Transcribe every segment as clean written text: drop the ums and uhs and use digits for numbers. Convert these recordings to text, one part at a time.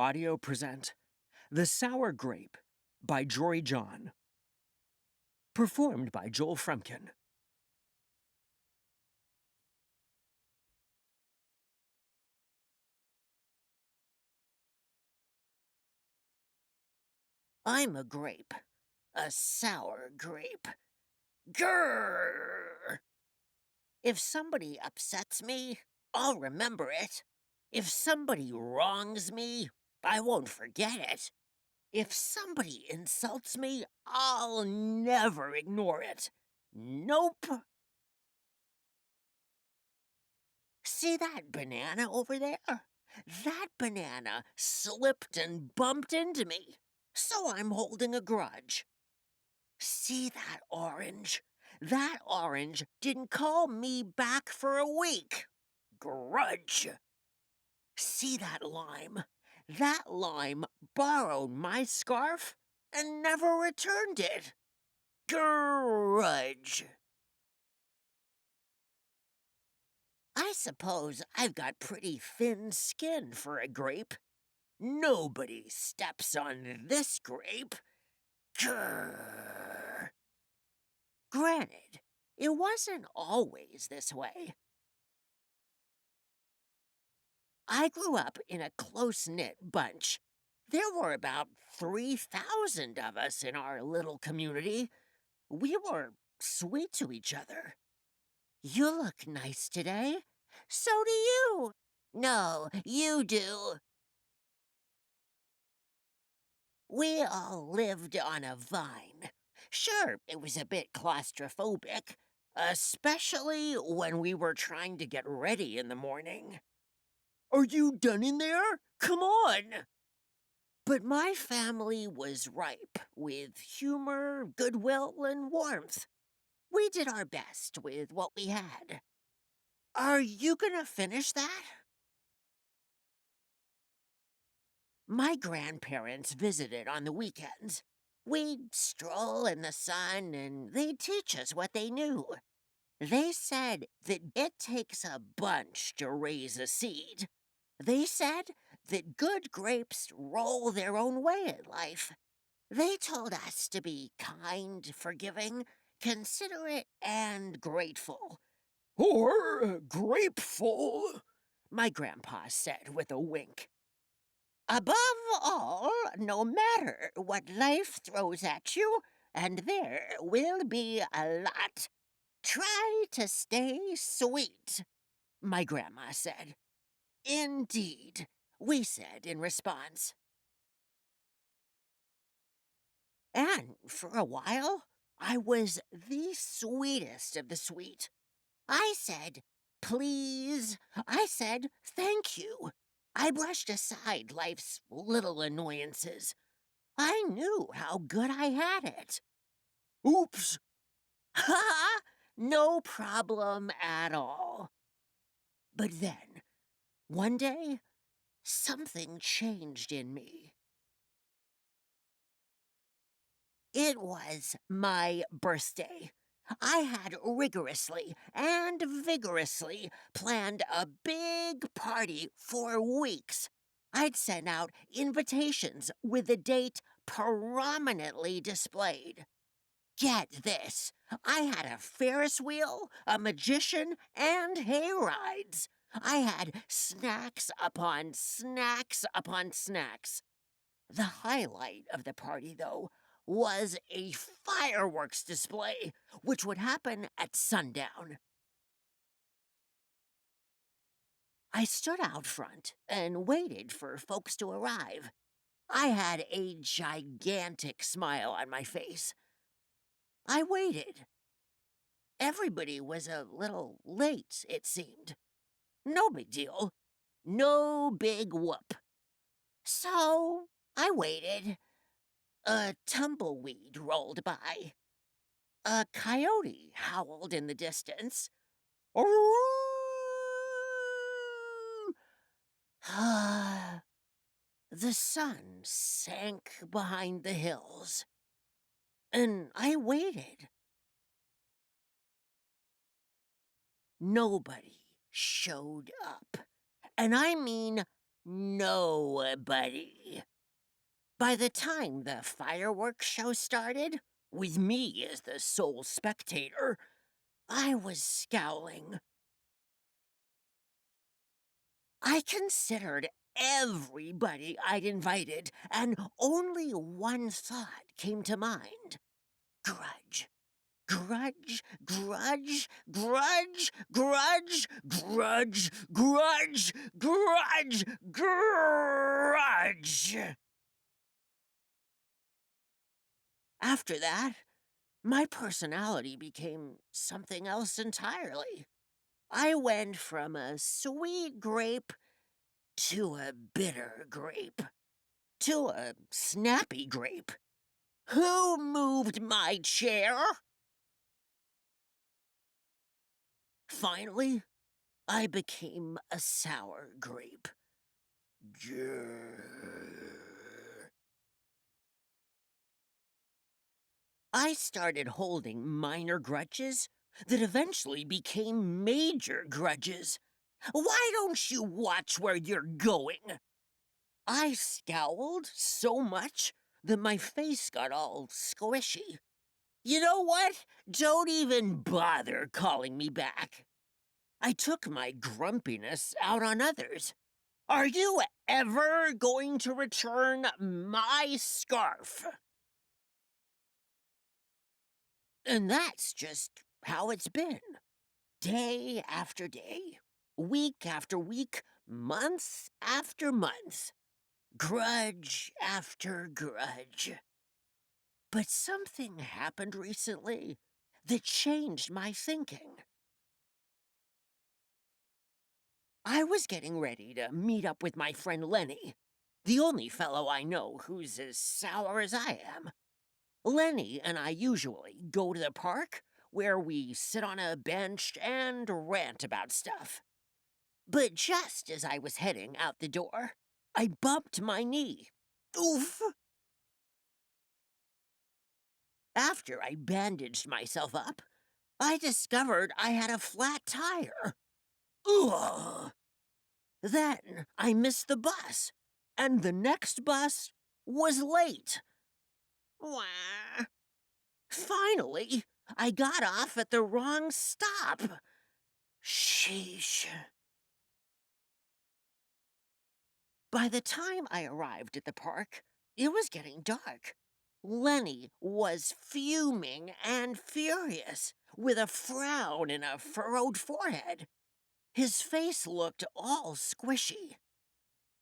Audio present The Sour Grape by Jory John. Performed by Joel Fremkin. I'm a grape. A sour grape. Grrr! If somebody upsets me, I'll remember it. If somebody wrongs me, I won't forget it. If somebody insults me, I'll never ignore it. Nope. See that banana over there? That banana slipped and bumped into me, so I'm holding a grudge. See that orange? That orange didn't call me back for a week. Grudge. See that lime? That lime borrowed my scarf and never returned it. Grudge. I suppose I've got pretty thin skin for a grape. Nobody steps on this grape. Grrr. Granted, it wasn't always this way. I grew up in a close-knit bunch. There were about 3,000 of us in our little community. We were sweet to each other. You look nice today. So do you. No, you do. We all lived on a vine. Sure, it was a bit claustrophobic, especially when we were trying to get ready in the morning. Are you done in there? Come on! But my family was ripe with humor, goodwill, and warmth. We did our best with what we had. Are you gonna finish that? My grandparents visited on the weekends. We'd stroll in the sun and they'd teach us what they knew. They said that it takes a bunch to raise a seed. They said that good grapes roll their own way in life. They told us to be kind, forgiving, considerate, and grateful. Or grapeful, my grandpa said with a wink. Above all, no matter what life throws at you, and there will be a lot, try to stay sweet, my grandma said. Indeed, we said in response. And for a while, I was the sweetest of the sweet. I said, please. I said, thank you. I brushed aside life's little annoyances. I knew how good I had it. Oops. Ha! No problem at all. But then, one day, something changed in me. It was my birthday. I had rigorously and vigorously planned a big party for weeks. I'd sent out invitations with the date prominently displayed. Get this, I had a Ferris wheel, a magician, and hay rides. I had snacks upon snacks upon snacks. The highlight of the party, though, was a fireworks display, which would happen at sundown. I stood out front and waited for folks to arrive. I had a gigantic smile on my face. I waited. Everybody was a little late, it seemed. No big deal. No big whoop. So I waited. A tumbleweed rolled by. A coyote howled in the distance. The sun sank behind the hills, and I waited. Nobody showed up, and I mean Nobody. By the time the fireworks show started, with me as the sole spectator, I was scowling. I considered everybody I'd invited, and only one thought came to mind: grudge. Grudge, grudge, grudge, grudge, grudge, grudge, grudge, grudge. After that, my personality became something else entirely. I went from a sweet grape to a bitter grape to a snappy grape. Who moved my chair? Finally, I became a sour grape. Grrr. I started holding minor grudges that eventually became major grudges. Why don't you watch where you're going? I scowled so much that my face got all squishy. You know what? Don't even bother calling me back. I took my grumpiness out on others. Are you ever going to return my scarf? And that's just how it's been. Day after day, week after week, month after month, grudge after grudge. But something happened recently that changed my thinking. I was getting ready to meet up with my friend Lenny, the only fellow I know who's as sour as I am. Lenny and I usually go to the park where we sit on a bench and rant about stuff. But just as I was heading out the door, I bumped my knee. Oof! After I bandaged myself up, I discovered I had a flat tire. Ugh! Then I missed the bus, and the next bus was late. Wah. Finally, I got off at the wrong stop. Sheesh. By the time I arrived at the park, it was getting dark. Lenny was fuming and furious, with a frown and a furrowed forehead. His face looked all squishy.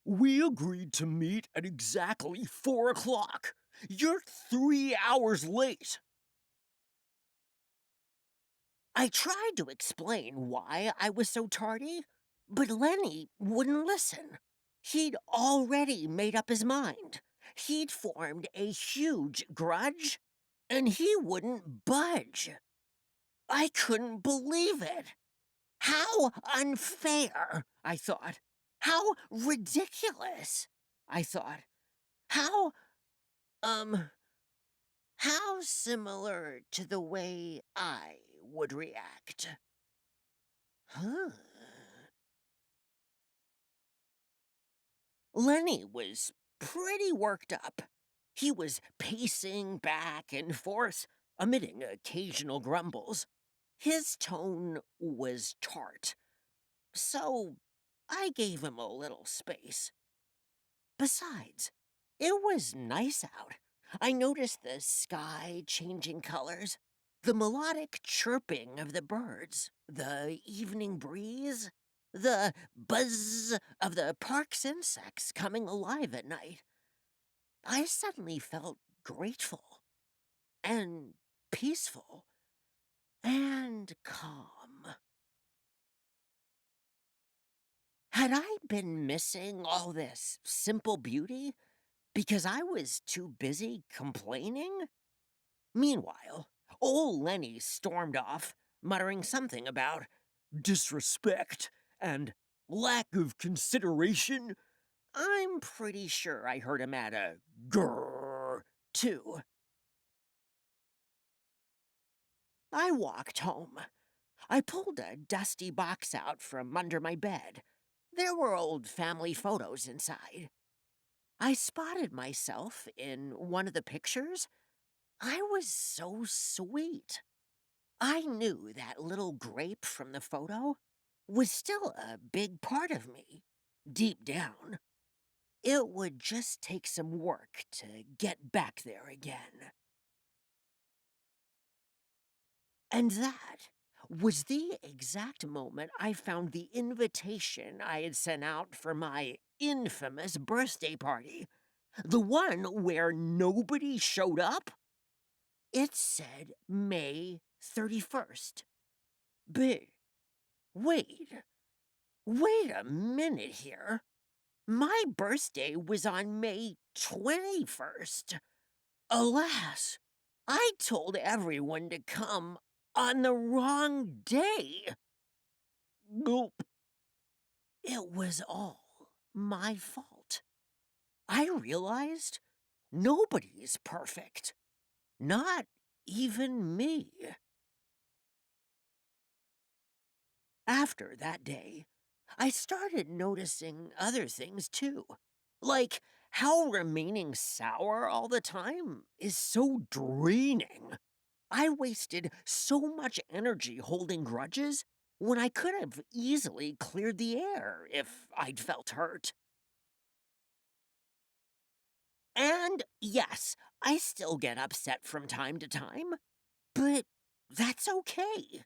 We agreed to meet at exactly 4 o'clock. You're 3 hours late. I tried to explain why I was so tardy, but Lenny wouldn't listen. He'd already made up his mind. He'd formed a huge grudge, and he wouldn't budge. I couldn't believe it. How unfair, I thought. How ridiculous, I thought. How, um, how similar to the way I would react. Huh. Lenny was pretty worked up. He was pacing back and forth, emitting occasional grumbles. His tone was tart, so I gave him a little space. Besides, it was nice out. I noticed the sky changing colors, the melodic chirping of the birds, the evening breeze, the buzz of the park's insects coming alive at night. I suddenly felt grateful and peaceful and calm. Had I been missing all this simple beauty because I was too busy complaining? Meanwhile, old Lenny stormed off, muttering something about disrespect and lack of consideration. I'm pretty sure I heard him add a grrr, too. I walked home. I pulled a dusty box out from under my bed. There were old family photos inside. I spotted myself in one of the pictures. I was so sweet. I knew that little grape from the photo was still a big part of me, deep down. It would just take some work to get back there again. And that was the exact moment I found the invitation I had sent out for my infamous birthday party. The one where nobody showed up? It said May 31st. But wait, wait a minute here. My birthday was on May 21st. Alas, I told everyone to come on the wrong day. Nope. It was all my fault. I realized nobody's perfect. Not even me. After that day, I started noticing other things too. Like how remaining sour all the time is so draining. I wasted so much energy holding grudges when I could have easily cleared the air if I'd felt hurt. And yes, I still get upset from time to time, but that's okay.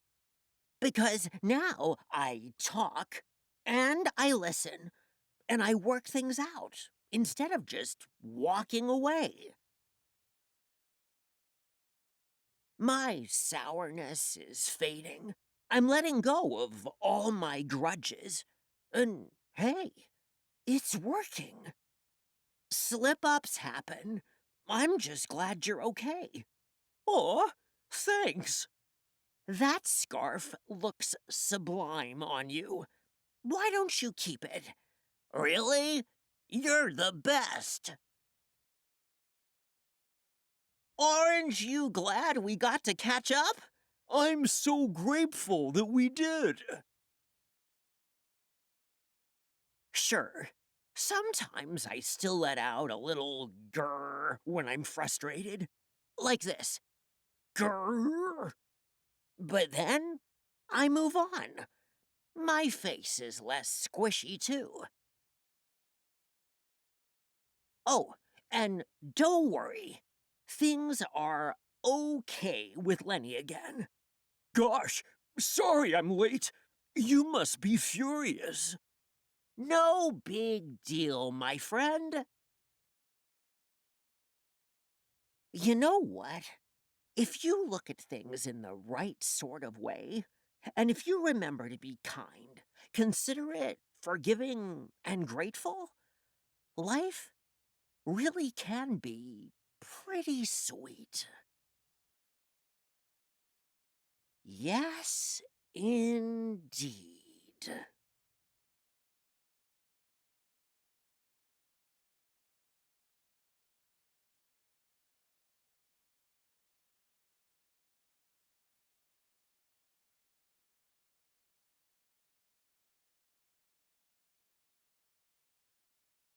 Because now I talk and I listen and I work things out instead of just walking away. My sourness is fading. I'm letting go of all my grudges. And hey, it's working. Slip ups happen. I'm just glad you're okay. Aw, thanks. That scarf looks sublime on you. Why don't you keep it? Really? You're the best. Aren't you glad we got to catch up? I'm so grateful that we did. Sure, sometimes I still let out a little grrr when I'm frustrated. Like this. Grrr. But then I move on. My face is less squishy, too. Oh, and don't worry. Things are okay with Lenny again. Gosh, sorry I'm late. You must be furious. No big deal, my friend. You know what? If you look at things in the right sort of way, and if you remember to be kind, considerate, forgiving, and grateful, life really can be pretty sweet. Yes, indeed.